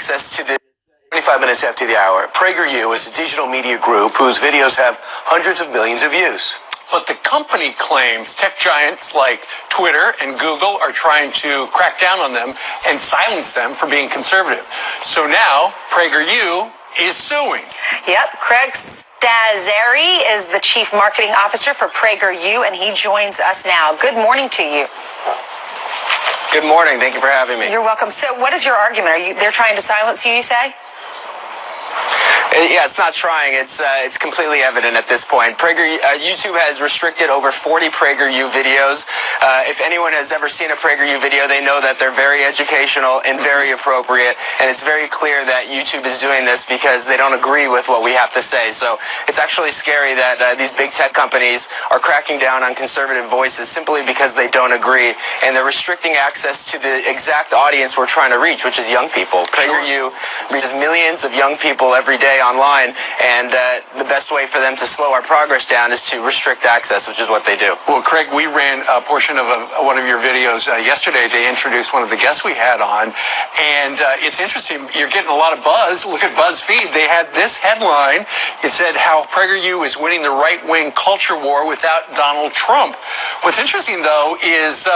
access to the 25 minutes after the hour. PragerU is a digital media group whose videos have hundreds of millions of views. But the company claims tech giants like Twitter and Google are trying to crack down on them and silence them for being conservative. So now PragerU is suing. Yep, Craig Censoring is the chief marketing officer for PragerU, and he joins us now. Good morning to you. Good morning. Thank you for having me. You're welcome. So what is your argument? They're trying to silence you, you say? Yeah, it's not trying. It's completely evident at this point. YouTube has restricted over 40 PragerU videos. If anyone has ever seen a PragerU video, they know that they're very educational and very appropriate. And it's very clear that YouTube is doing this because they don't agree with what we have to say. So it's actually scary that these big tech companies are cracking down on conservative voices simply because they don't agree. And they're restricting access to the exact audience we're trying to reach, which is young people. PragerU reaches millions of young people every day online, and the best way for them to slow our progress down is to restrict access, which is what they do. Well, Craig, we ran a portion of one of your videos yesterday to introduce one of the guests we had on, and it's interesting. You're getting a lot of buzz. Look at BuzzFeed. They had this headline. It said how PragerU is winning the right-wing culture war without Donald Trump. What's interesting, though, is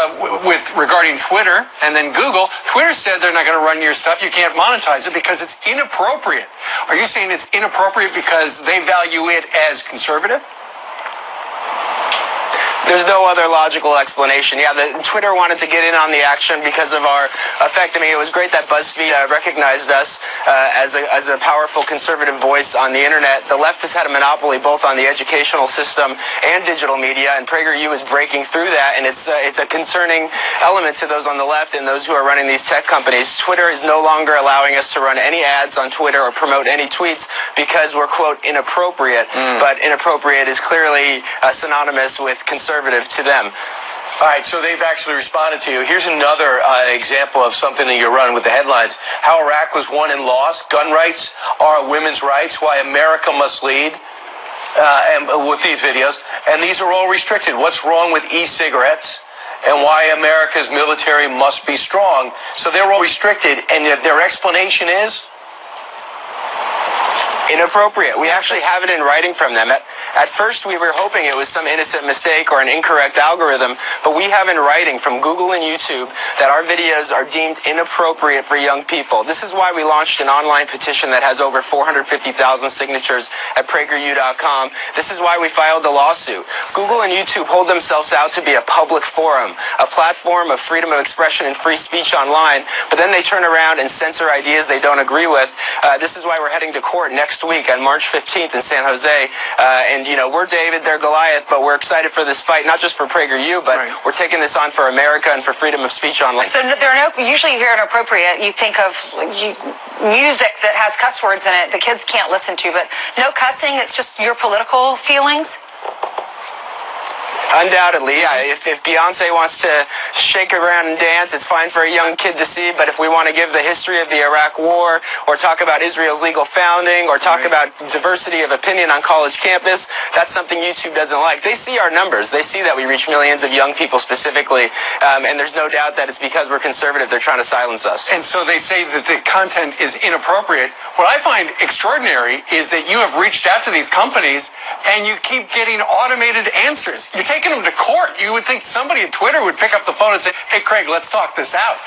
regarding Twitter and then Google, Twitter said they're not going to run your stuff. You can't monetize it because it's inappropriate. Are you saying it's inappropriate because they value it as conservative? There's no other logical explanation. Yeah, Twitter wanted to get in on the action because of our effect. I mean, it was great that BuzzFeed recognized us as a powerful conservative voice on the internet. The left has had a monopoly both on the educational system and digital media, and PragerU is breaking through that, and it's a concerning element to those on the left and those who are running these tech companies. Twitter is no longer allowing us to run any ads on Twitter or promote any tweets because we're, quote, inappropriate, but inappropriate is clearly synonymous with conservative to them. All right, so they've actually responded to you. Here's another example of something that you run with the headlines. How Iraq was won and lost, gun rights are women's rights, why America must lead, and with these videos. And these are all restricted. What's wrong with e-cigarettes? And why America's military must be strong. So they're all restricted, and their explanation is? Inappropriate. We actually have it in writing from them. At first, we were hoping it was some innocent mistake or an incorrect algorithm, but we have in writing from Google and YouTube that our videos are deemed inappropriate for young people. This is why we launched an online petition that has over 450,000 signatures at PragerU.com. This is why we filed a lawsuit. Google and YouTube hold themselves out to be a public forum, a platform of freedom of expression and free speech online, but then they turn around and censor ideas they don't agree with. This is why we're heading to court next week on March 15th in San Jose. And, you know, we're David, they're Goliath, but we're excited for this fight, not just for PragerU, but we're taking this on for America and for freedom of speech online. So there are usually you hear inappropriate, you think of music that has cuss words in it the kids can't listen to, but no cussing, it's just your political feelings? Undoubtedly, yeah. If Beyonce wants to shake around and dance, it's fine for a young kid to see. But if we want to give the history of the Iraq War, or talk about Israel's legal founding, or talk about diversity of opinion on college campus, that's something YouTube doesn't like. They see our numbers. They see that we reach millions of young people specifically. And there's no doubt that it's because we're conservative. They're trying to silence us. And so they say that the content is inappropriate. What I find extraordinary is that you have reached out to these companies and you keep getting automated answers. You're taking them to court. You would think somebody at Twitter would pick up the phone and say, hey, Craig, let's talk this out.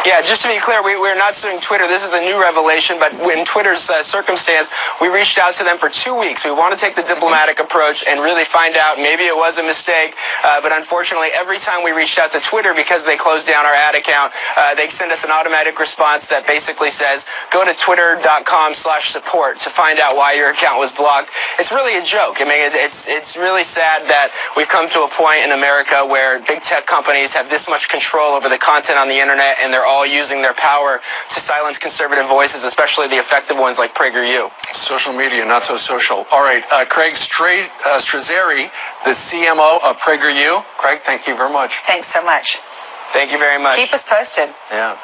Yeah, just to be clear, we're not suing Twitter. This is a new revelation, but in Twitter's circumstance, we reached out to them for 2 weeks. We want to take the diplomatic approach and really find out maybe it was a mistake, but unfortunately, every time we reached out to Twitter, because they closed down our ad account, they send us an automatic response that basically says, go to twitter.com/support to find out why your account was blocked. It's really a joke. I mean, it's really sad that we've come to a point in America where big tech companies have this much control over the content on the internet, and they're all using their power to silence conservative voices, especially the effective ones like PragerU. Social media, not so social. All right, Craig Censoring, the CMO of PragerU. Craig, thank you very much. Thanks so much. Thank you very much. Keep us posted. Yeah.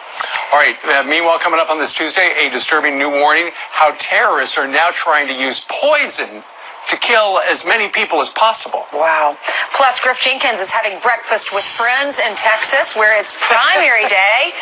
All right, meanwhile, coming up on this Tuesday, a disturbing new warning, how terrorists are now trying to use poison to kill as many people as possible. Wow. Plus, Griff Jenkins is having breakfast with friends in Texas, where it's primary day.